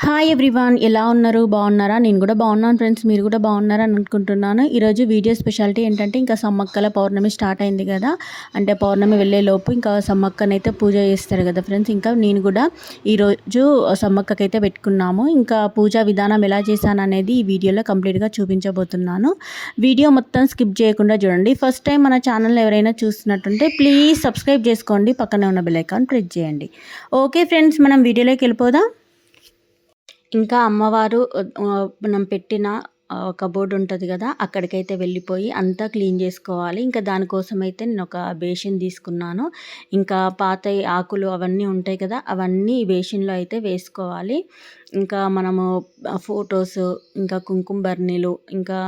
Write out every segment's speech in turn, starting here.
Hi everyone, ఎలా ఉన్నారు? బాగున్నారా? నేను కూడా బాగున్నాను ఫ్రెండ్స్. మీరు కూడా బాగున్నారని అనుకుంటున్నాను. ఈరోజు వీడియో స్పెషాలిటీ ఏంటంటే, ఇంకా సమ్మక్కల పౌర్ణమి స్టార్ట్ అయింది కదా. అంటే పౌర్ణమి వెళ్ళేలోపు ఇంకా సమ్మక్కనైతే పూజ చేస్తారు కదా ఫ్రెండ్స్. ఇంకా నేను కూడా ఈరోజు సమ్మక్కకైతే పెట్టుకున్నాము. ఇంకా పూజా విధానం ఎలా చేశాను అనేది ఈ వీడియోలో కంప్లీట్గా చూపించబోతున్నాను. వీడియో మొత్తం స్కిప్ చేయకుండా చూడండి. ఫస్ట్ టైం మన ఛానల్ ఎవరైనా చూస్తున్నట్టుంటే ప్లీజ్ సబ్స్క్రైబ్ చేసుకోండి. పక్కనే ఉన్న బెల్ ఐకాన్ ప్రెస్ చేయండి. ఓకే ఫ్రెండ్స్, మనం వీడియోలోకి వెళ్ళిపోదాం. ఇంకా అమ్మవారు మనం పెట్టిన కబోర్డ్ ఉంటుంది కదా, అక్కడికైతే వెళ్ళిపోయి అంతా క్లీన్ చేసుకోవాలి. ఇంకా దానికోసం అయితే నేను ఒక బేసిన్ తీసుకున్నాను. ఇంకా పాత ఆకులు అవన్నీ ఉంటాయి కదా, అవన్నీ ఈ బేసిన్లో అయితే వేసుకోవాలి. ఇంకా మనము ఫొటోస్, ఇంకా కుంకుమ బర్నీలు, ఇంకా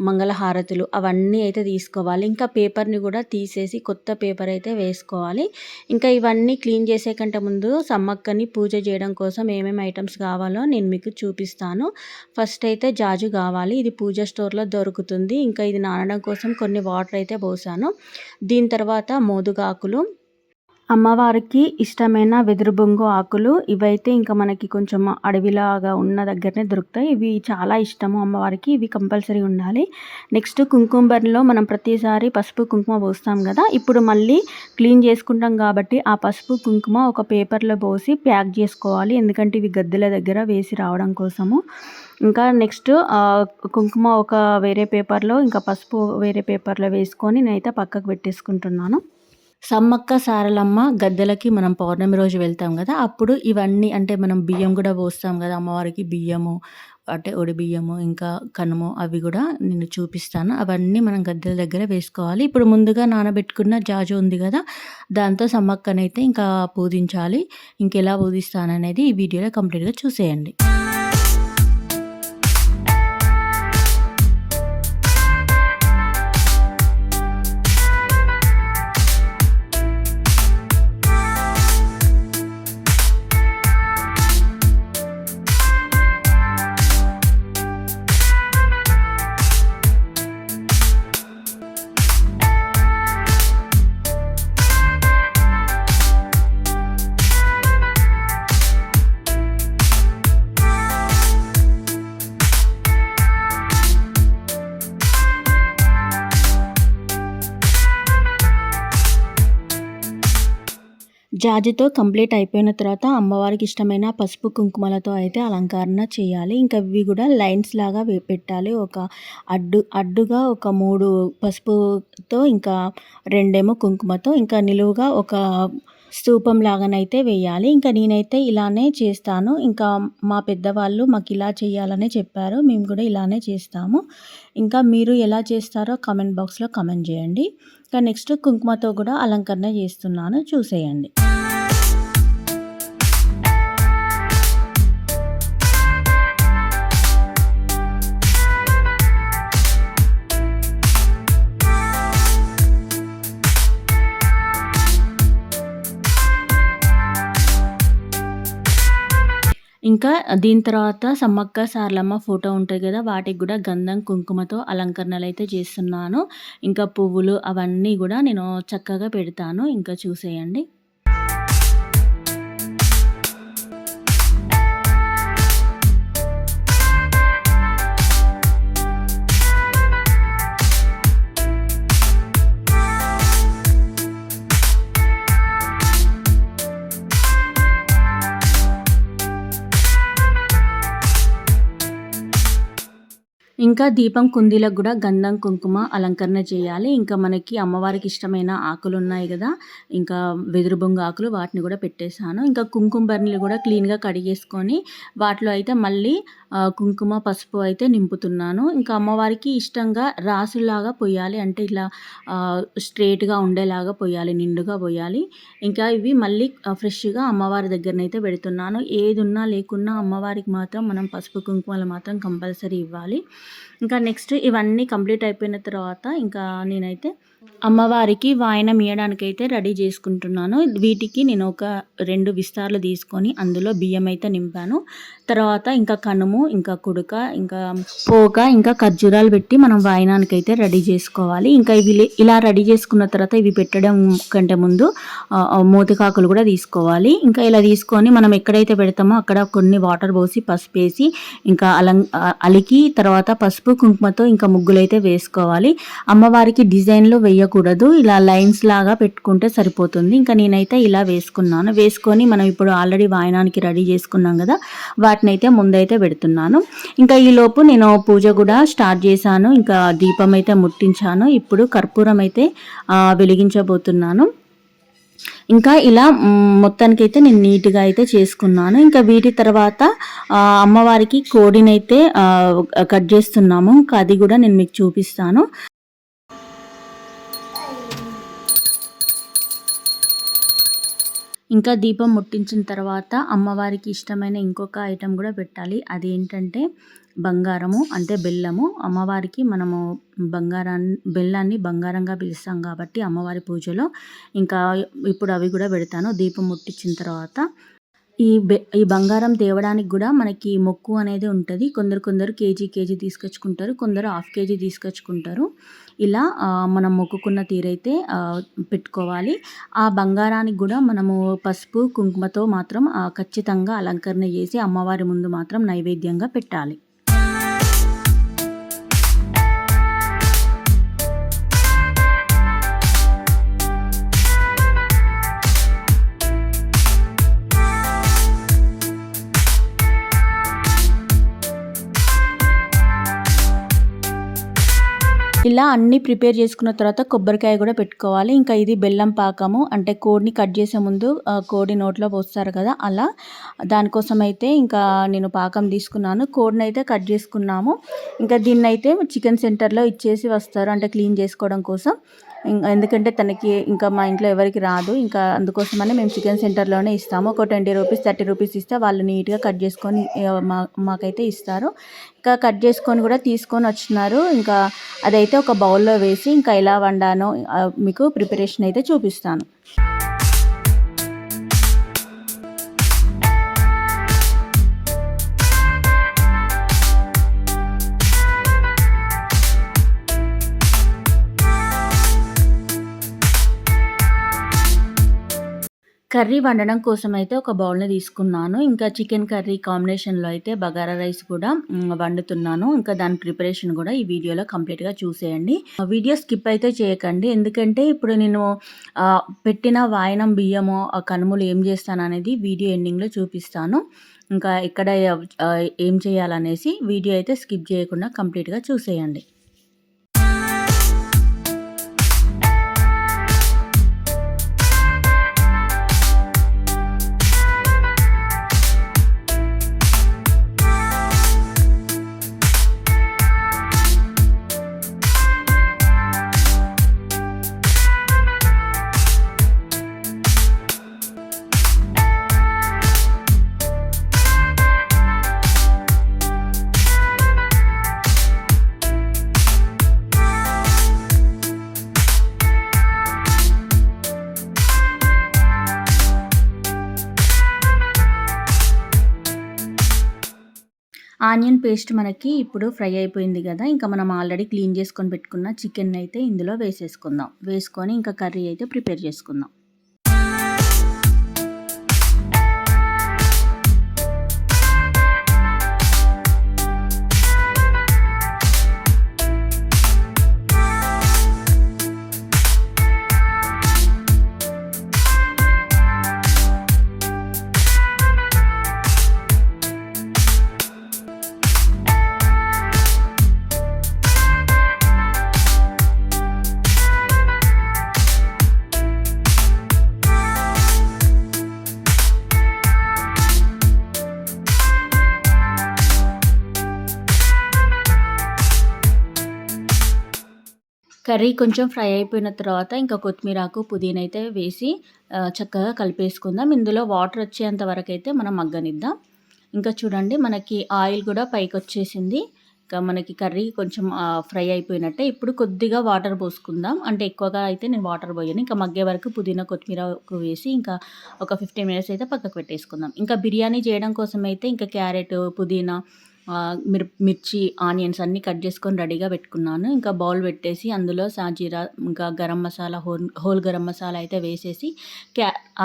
మంగళహారతులు అవన్నీ అయితే తీసుకోవాలి. ఇంకా పేపర్ని కూడా తీసేసి కొత్త పేపర్ అయితే వేసుకోవాలి. ఇంకా ఇవన్నీ క్లీన్ చేసే కంటే ముందు సమ్మక్కని పూజ చేయడం కోసం ఏమేమి ఐటమ్స్ కావాలో నేను మీకు చూపిస్తాను. ఫస్ట్ అయితే జాజు కావాలి. ఇది పూజ స్టోర్లో దొరుకుతుంది. ఇంకా ఇది నానడం కోసం కొన్ని వాటర్ అయితే పోసాను. దీని తర్వాత మోదుగాకులు, అమ్మవారికి ఇష్టమైన వెదురు బొంగు ఆకులు, ఇవైతే ఇంకా మనకి కొంచెం అడవిలాగా ఉన్న దగ్గరనే దొరుకుతాయి. ఇవి చాలా ఇష్టము అమ్మవారికి, ఇవి కంపల్సరీ ఉండాలి. నెక్స్ట్ కుంకుమ మనం ప్రతిసారి పసుపు కుంకుమ పోస్తాం కదా, ఇప్పుడు మళ్ళీ క్లీన్ చేసుకుంటాం కాబట్టి ఆ పసుపు కుంకుమ ఒక పేపర్లో పోసి ప్యాక్ చేసుకోవాలి. ఎందుకంటే ఇవి గద్దెల దగ్గర వేసి రావడం కోసము. ఇంకా నెక్స్ట్ కుంకుమ ఒక వేరే పేపర్లో, ఇంకా పసుపు వేరే పేపర్లో వేసుకొని నేనైతే పక్కకు పెట్టేసుకుంటున్నాను. సమ్మక్క సారలమ్మ గద్దెలకి మనం పౌర్ణమి రోజు వెళ్తాం కదా, అప్పుడు ఇవన్నీ అంటే మనం బియ్యం కూడా పోస్తాం కదా అమ్మవారికి. బియ్యము అంటే ఒడి బియ్యము, ఇంకా కనుము, అవి కూడా నేను చూపిస్తాను. అవన్నీ మనం గద్దెల దగ్గర వేసుకోవాలి. ఇప్పుడు ముందుగా నానబెట్టుకున్న జాజు ఉంది కదా, దాంతో సమ్మక్కనైతే ఇంకా పూజించాలి. ఇంకెలా పూజిస్తాననేది ఈ వీడియోలో కంప్లీట్గా చూసేయండి. జాజితో కంప్లీట్ అయిపోయిన తర్వాత అమ్మవారికి ఇష్టమైన పసుపు కుంకుమలతో అయితే అలంకరణ చేయాలి. ఇంకా ఇవి కూడా లైన్స్ లాగా పెట్టాలి. ఒక అడ్డుగా ఒక 3 పసుపుతో, ఇంకా 2 కుంకుమతో, ఇంకా నిలువుగా ఒక స్తూపం లాగానైతే వేయాలి. ఇంకా నేనైతే ఇలానే చేస్తాను. ఇంకా మా పెద్దవాళ్ళు మాకు ఇలా చేయాలనే చెప్పారు. మేము కూడా ఇలానే చేస్తాము. ఇంకా మీరు ఎలా చేస్తారో కామెంట్ బాక్స్లో కామెంట్ చేయండి. ఇంకా నెక్స్ట్ కుంకుమతో కూడా అలంకరణ చేస్తున్నాను, చూసేయండి. ఇంకా దీని తర్వాత సమ్మక్క సారలమ్మ ఫోటో ఉంటుంది కదా, వాటికి కూడా గంధం కుంకుమతో అలంకరణలు అయితే చేస్తున్నాను. ఇంకా పువ్వులు అవన్నీ కూడా నేను చక్కగా పెడతాను. ఇంకా చూసేయండి. ఇంకా దీపం కుందీలకు కూడా గంధం కుంకుమ అలంకరణ చేయాలి. ఇంకా మనకి అమ్మవారికి ఇష్టమైన ఆకులు ఉన్నాయి కదా, ఇంకా వెదురు బొంగు ఆకులు, వాటిని కూడా పెట్టేశాను. ఇంకా కుంకుమ బర్నీలు కూడా క్లీన్గా కడిగేసుకొని వాటిలో అయితే మళ్ళీ కుంకుమ పసుపు అయితే నింపుతున్నాను. ఇంకా అమ్మవారికి ఇష్టంగా రాసులాగా పోయాలి, అంటే ఇలా స్ట్రేట్గా ఉండేలాగా పోయాలి, నిండుగా పోయాలి. ఇంకా ఇవి మళ్ళీ ఫ్రెష్గా అమ్మవారి దగ్గరనైతే పెడుతున్నాను. ఏది ఉన్నా లేకున్నా అమ్మవారికి మాత్రం మనం పసుపు కుంకుమలు మాత్రం కంపల్సరీ ఇవ్వాలి. ఇంకా నెక్స్ట్ ఇవన్నీ కంప్లీట్ అయిపోయిన తర్వాత ఇంకా నేనైతే అమ్మవారికి వాయనం ఇయ్యడానికైతే రెడీ చేసుకుంటున్నాను. వీటికి నేను ఒక 2 విస్తార్లు తీసుకొని అందులో బియ్యం అయితే నింపాను. తర్వాత ఇంకా కనుము, ఇంకా కుడక, ఇంకా పోక, ఇంకా ఖర్జూరాలు పెట్టి మనం వాయనానికైతే రెడీ చేసుకోవాలి. ఇంకా ఇవి ఇలా రెడీ చేసుకున్న తర్వాత ఇవి పెట్టడం కంటే ముందు మోతికాకులు కూడా తీసుకోవాలి. ఇంకా ఇలా తీసుకొని మనం ఎక్కడైతే పెడతామో అక్కడ కొన్ని వాటర్ పోసి పసుపేసి ఇంకా అలికి తర్వాత పసుపు కుంకుమతో ఇంకా ముగ్గులైతే వేసుకోవాలి. అమ్మవారికి డిజైన్లు వేయకూడదు, ఇలా లైన్స్ లాగా పెట్టుకుంటే సరిపోతుంది. ఇంకా నేనైతే ఇలా వేసుకున్నాను. వేసుకొని మనం ఇప్పుడు ఆల్రెడీ వాయనానికి రెడీ చేసుకున్నాం కదా, వాటిని అయితే ముందైతే పెడుతున్నాను. ఇంకా ఈలోపు నేను పూజ కూడా స్టార్ట్ చేశాను. ఇంకా దీపం అయితే ముట్టించాను. ఇప్పుడు కర్పూరం అయితే వెలిగించబోతున్నాను. ఇంకా ఇలా మొత్తానికైతే నేను నీట్గా అయితే చేసుకున్నాను. ఇంకా వీటి తర్వాత అమ్మవారికి కోడినైతే కట్ చేస్తున్నాము. ఇంకా అది కూడా నేను మీకు చూపిస్తాను. ఇంకా దీపం ముట్టించిన తర్వాత అమ్మవారికి ఇష్టమైన ఇంకొక ఐటెం కూడా పెట్టాలి. అదేంటంటే బంగారము, అంటే బెల్లము. అమ్మవారికి మనము బెల్లాన్ని బంగారంగా పిలుస్తాం కాబట్టి అమ్మవారి పూజలో ఇంకా ఇప్పుడు అవి కూడా పెడతాను దీపం ముట్టించిన తర్వాత. ఈ బంగారం తేవడానికి కూడా మనకి మొక్కు అనేది ఉంటుంది. కొందరు కేజీ తీసుకొచ్చుకుంటారు, కొందరు హాఫ్ కేజీ తీసుకొచ్చుకుంటారు. ఇలా మనం మొక్కుకున్న తీరైతే పెట్టుకోవాలి. ఆ బంగారానికి కూడా మనము పసుపు కుంకుమతో మాత్రం ఖచ్చితంగా అలంకరణ చేసి అమ్మవారి ముందు మాత్రం నైవేద్యంగా పెట్టాలి. ఇలా అన్నీ ప్రిపేర్ చేసుకున్న తర్వాత కొబ్బరికాయ కూడా పెట్టుకోవాలి. ఇంకా ఇది బెల్లం పాకము, అంటే కోడిని కట్ చేసే ముందు కోడి నోట్లో పోస్తారు కదా, అలా దానికోసం అయితే ఇంకా నేను పాకం తీసుకున్నాను. కోడిని అయితే కట్ చేసుకున్నాము. ఇంకా దీన్ని అయితే చికెన్ సెంటర్లో ఇచ్చేసి వస్తారు, అంటే క్లీన్ చేసుకోవడం కోసం. ఎందుకంటే తనకి ఇంకా మా ఇంట్లో ఎవరికి రాదు, ఇంకా అందుకోసమని మేము చికెన్ సెంటర్లోనే ఇస్తాము. ఒక 20 రూపీస్ 30 రూపీస్ ఇస్తే వాళ్ళు నీట్గా కట్ చేసుకొని మాకైతే ఇస్తారు. ఇంకా కట్ చేసుకొని కూడా తీసుకొని వచ్చినారు. ఇంకా అదైతే ఒక బౌల్లో వేసి ఇంకా ఎలా వండానో మీకు ప్రిపరేషన్ అయితే చూపిస్తాను. కర్రీ వండడం కోసం అయితే ఒక బౌల్ని తీసుకున్నాను. ఇంకా చికెన్ కర్రీ కాంబినేషన్లో అయితే బగారా రైస్ కూడా వండుతున్నాను. ఇంకా దాని ప్రిపరేషన్ కూడా ఈ వీడియోలో కంప్లీట్గా చూసేయండి. వీడియో స్కిప్ అయితే చేయకండి, ఎందుకంటే ఇప్పుడు నేను పెట్టిన వాయనం బియ్యము కనుములు ఏం చేస్తాను అనేది వీడియో ఎండింగ్లో చూపిస్తాను. ఇంకా ఇక్కడ ఏం చేయాలనేసి వీడియో అయితే స్కిప్ చేయకుండా కంప్లీట్గా చూసేయండి. ఆనియన్ పేస్ట్ మనకి ఇప్పుడు ఫ్రై అయిపోయింది కదా, ఇంకా మనం ఆల్రెడీ క్లీన్ చేసుకొని పెట్టుకున్న చికెన్ అయితే ఇందులో వేసేసుకుందాం. వేసుకొని ఇంకా కర్రీ అయితే ప్రిపేర్ చేసుకుందాం. కర్రీ కొంచెం ఫ్రై అయిపోయిన తర్వాత ఇంకా కొత్తిమీరాకు పుదీనా అయితే వేసి చక్కగా కలిపేసుకుందాం. ఇందులో వాటర్ వచ్చేంత వరకు అయితే మనం మగ్గనిద్దాం. ఇంకా చూడండి మనకి ఆయిల్ కూడా పైకి వచ్చేసింది. ఇంకా మనకి కర్రీ కొంచెం ఫ్రై అయిపోయినట్టే. ఇప్పుడు కొద్దిగా వాటర్ పోసుకుందాం. అంటే ఎక్కువగా అయితే నేను వాటర్ పోయను. ఇంకా మగ్గే వరకు పుదీనా, కొత్తిమీరకు వేసి ఇంకా ఒక 15 మినిట్స్ అయితే పక్కకు పెట్టేసుకుందాం. ఇంకా బిర్యానీ చేయడం కోసం అయితే ఇంకా క్యారెట్, పుదీనా, మిర్చి, ఆనియన్స్ అన్నీ కట్ చేసుకొని రెడీగా పెట్టుకున్నాను. ఇంకా బౌల్ పెట్టేసి అందులో సాజీరా, ఇంకా గరం మసాలా, హోల్ గరం మసాలా అయితే వేసేసి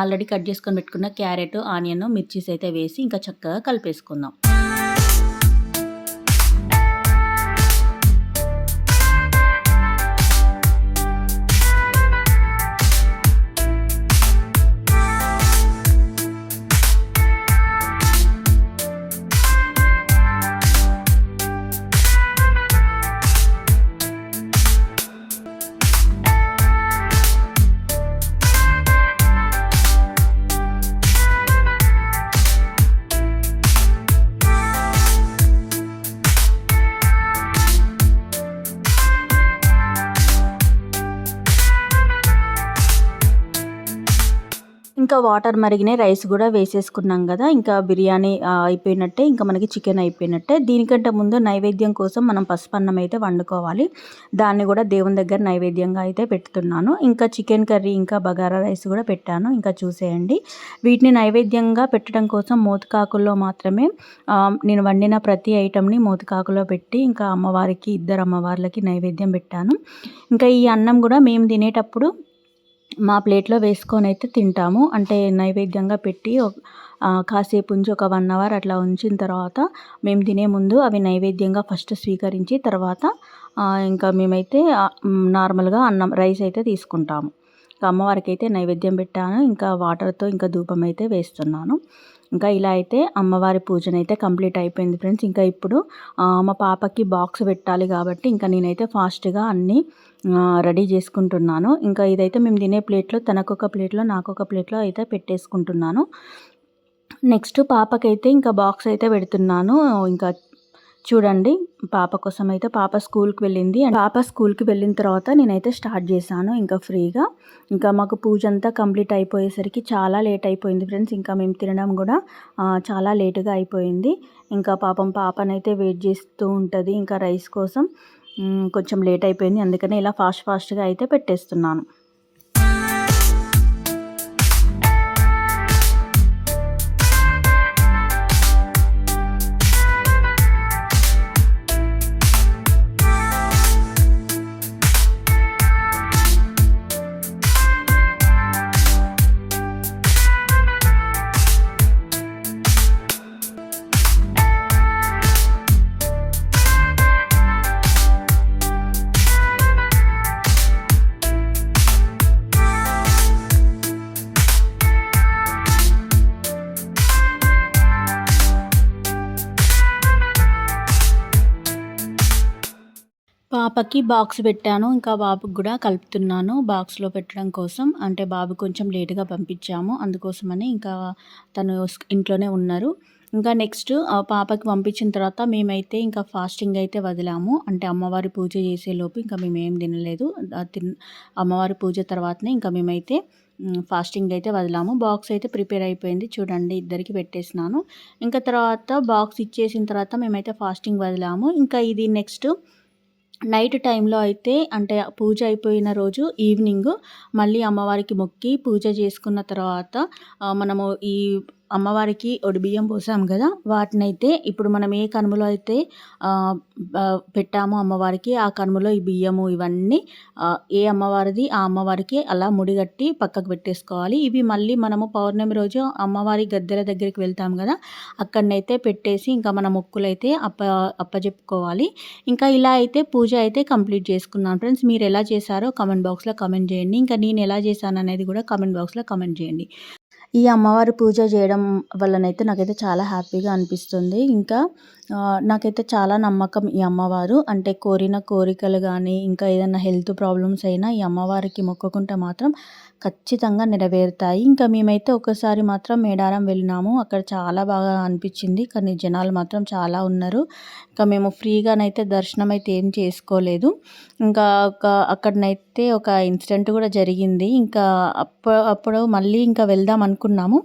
ఆల్రెడీ కట్ చేసుకొని పెట్టుకున్న క్యారెట్, ఆనియన్, మిర్చీస్ అయితే వేసి ఇంకా చక్కగా కలిపేసుకుందాం. ఇంకా వాటర్ మరిగినాయి, రైస్ కూడా వేసేసుకున్నాం కదా. ఇంకా బిర్యానీ అయిపోయినట్టే, ఇంకా మనకి చికెన్ అయిపోయినట్టే. దీనికంటే ముందు నైవేద్యం కోసం మనం పసుపన్నం అయితే వండుకోవాలి. దాన్ని కూడా దేవుని దగ్గర నైవేద్యంగా అయితే పెడుతున్నాను. ఇంకా చికెన్ కర్రీ, ఇంకా బగారా రైస్ కూడా పెట్టాను. ఇంకా చూసేయండి. వీటిని నైవేద్యంగా పెట్టడం కోసం మోతుకాకుల్లో మాత్రమే నేను వండిన ప్రతి ఐటమ్ని మోతుకాకులో పెట్టి ఇంకా అమ్మవారికి, ఇద్దరు అమ్మవార్లకి నైవేద్యం పెట్టాను. ఇంకా ఈ అన్నం కూడా మేము తినేటప్పుడు మా ప్లేట్లో వేసుకొని అయితే తింటాము. అంటే నైవేద్యంగా పెట్టి కాసేపు ఉంచి ఒక 1 అవర్ అట్లా ఉంచిన తర్వాత మేము తినే ముందు అవి నైవేద్యంగా ఫస్ట్ స్వీకరించి తర్వాత ఇంకా మేమైతే నార్మల్గా రైస్ అయితే తీసుకుంటాము. ఇంకా అమ్మవారికి అయితే నైవేద్యం పెట్టాను. ఇంకా వాటర్తో ఇంకా ధూపం అయితే వేస్తున్నాను. ఇంకా ఇలా అయితే అమ్మవారి పూజనైతే కంప్లీట్ అయిపోయింది ఫ్రెండ్స్. ఇంకా ఇప్పుడు మా పాపకి బాక్స్ పెట్టాలి కాబట్టి ఇంకా నేనైతే ఫాస్ట్గా అన్నీ రెడీ చేసుకుంటున్నాను. ఇంకా ఇదైతే మేము తినే ప్లేట్లో తనకొక ప్లేట్లో, నాకొక ప్లేట్లో అయితే పెట్టేసుకుంటున్నాను. నెక్స్ట్ పాపకైతే ఇంకా బాక్స్ అయితే పెడుతున్నాను. ఇంకా చూడండి, పాప కోసం అయితే పాప స్కూల్కి వెళ్ళింది. పాప స్కూల్కి వెళ్ళిన తర్వాత నేనైతే స్టార్ట్ చేశాను ఇంకా ఫ్రీగా. ఇంకా మాకు పూజ అంతా కంప్లీట్ అయిపోయేసరికి చాలా లేట్ అయిపోయింది ఫ్రెండ్స్. ఇంకా మేము తినడం కూడా చాలా లేటుగా అయిపోయింది. ఇంకా పాపం పాపనైతే వెయిట్ చేస్తూ ఉంటుంది ఇంకా రైస్ కోసం. కొంచెం లేట్ అయిపోయింది, అందుకనే ఇలా ఫాస్ట్గా అయితే పెట్టేస్తున్నాను. పాపకి బాక్స్ పెట్టాను. ఇంకా బాబుకి కూడా కలుపుతున్నాను బాక్స్లో పెట్టడం కోసం. అంటే బాబు కొంచెం లేటుగా పంపించాము, అందుకోసమని ఇంకా తను ఇంట్లోనే ఉన్నారు. ఇంకా నెక్స్ట్ పాపకి పంపించిన తర్వాత మేమైతే ఇంకా ఫాస్టింగ్ అయితే వదిలాము. అంటే అమ్మవారి పూజ చేసేలోపు ఇంకా మేమేం తినలేదు. అమ్మవారి పూజ తర్వాతనే ఇంకా మేమైతే ఫాస్టింగ్ అయితే వదిలాము. బాక్స్ అయితే ప్రిపేర్ అయిపోయింది చూడండి, ఇద్దరికి పెట్టేసినాను. ఇంకా తర్వాత బాక్స్ ఇచ్చేసిన తర్వాత మేమైతే ఫాస్టింగ్ వదిలాము. ఇంకా ఇది నెక్స్ట్ నైట్ టైంలో అయితే అంటే పూజ అయిపోయిన రోజు ఈవినింగ్ మళ్ళీ అమ్మవారికి మొక్కి పూజ చేసుకున్న తర్వాత మనము ఈ అమ్మవారికి ఒడిబియ్యం పోసాం కదా, వాటినైతే ఇప్పుడు మనం ఏ కనుమలో అయితే పెట్టామో అమ్మవారికి ఆ కనుమలో ఈ బియ్యము ఇవన్నీ ఏ అమ్మవారిది ఆ అమ్మవారికి అలా ముడిగట్టి పక్కకు పెట్టేసుకోవాలి. ఇవి మళ్ళీ మనము పౌర్ణమి రోజు అమ్మవారి గద్దెల దగ్గరికి వెళ్తాం కదా, అక్కడనైతే పెట్టేసి ఇంకా మన మొక్కులైతే అప్పజెప్పుకోవాలి. ఇంకా ఇలా అయితే పూజ అయితే కంప్లీట్ చేసుకున్నాను ఫ్రెండ్స్. మీరు ఎలా చేశారో కామెంట్ బాక్స్లో కామెంట్ చేయండి. ఇంకా నేను ఎలా చేశాను అనేది కూడా కామెంట్ బాక్స్లో కామెంట్ చేయండి. ఈ అమ్మవారి పూజ చేయడం వల్లనైతే నాకైతే చాలా హ్యాపీగా అనిపిస్తుంది. ఇంకా నాకైతే చాలా నమ్మకం ఈ అమ్మవారు. అంటే కోరిన కోరికలు కానీ ఇంకా ఏదైనా హెల్త్ ప్రాబ్లమ్స్ అయినా ఈ అమ్మవారికి మొక్కుకుంటే మాత్రం ఖచ్చితంగా నెరవేరుతాయి. ఇంకా మేమైతే ఒకసారి మాత్రం మేడారం వెళ్ళినాము. అక్కడ చాలా బాగా అనిపించింది, కానీ జనాలు మాత్రం చాలా ఉన్నారు. ఇంకా మేము ఫ్రీగానైతే దర్శనం అయితే ఏం చేసుకోలేదు. ఇంకా అక్కడనైతే ఒక ఇన్సిడెంట్ కూడా జరిగింది. ఇంకా అప్పుడు మళ్ళీ ఇంకా వెళ్దాం అనుకున్నాము.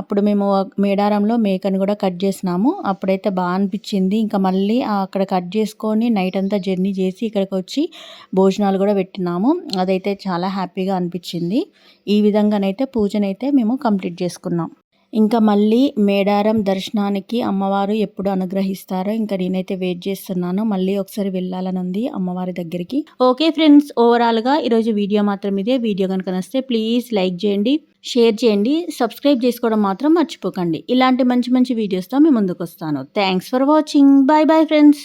అప్పుడు మేము మేడారంలో మేకను కూడా కట్ చేసినాము. అప్పుడైతే బాగా అనిపించింది. ఇంకా మళ్ళీ అక్కడ కట్ చేసుకొని నైట్ అంతా జర్నీ చేసి ఇక్కడికి వచ్చి భోజనాలు కూడా పెట్టినాము. అదైతే చాలా హ్యాపీగా అనిపించింది. ఈ విధంగానైతే పూజనైతే మేము కంప్లీట్ చేసుకున్నాం. ఇంకా మళ్ళీ మేడారం దర్శనానికి అమ్మవారు ఎప్పుడు అనుగ్రహిస్తారో ఇంకా నేనైతే వెయిట్ చేస్తున్నాను. మళ్ళీ ఒకసారి వెళ్ళాలని ఉంది అమ్మవారి దగ్గరికి. ఓకే ఫ్రెండ్స్, ఓవరాల్గా ఈరోజు వీడియో మాత్రం ఇదే. వీడియో కనుక నచ్చితే ప్లీజ్ లైక్ చేయండి, షేర్ చేయండి, సబ్స్క్రైబ్ చేసుకోవడం మాత్రం మర్చిపోకండి. ఇలాంటి మంచి మంచి వీడియోస్తో మీ ముందుకు వస్తాను. Thanks for watching. Bye bye friends.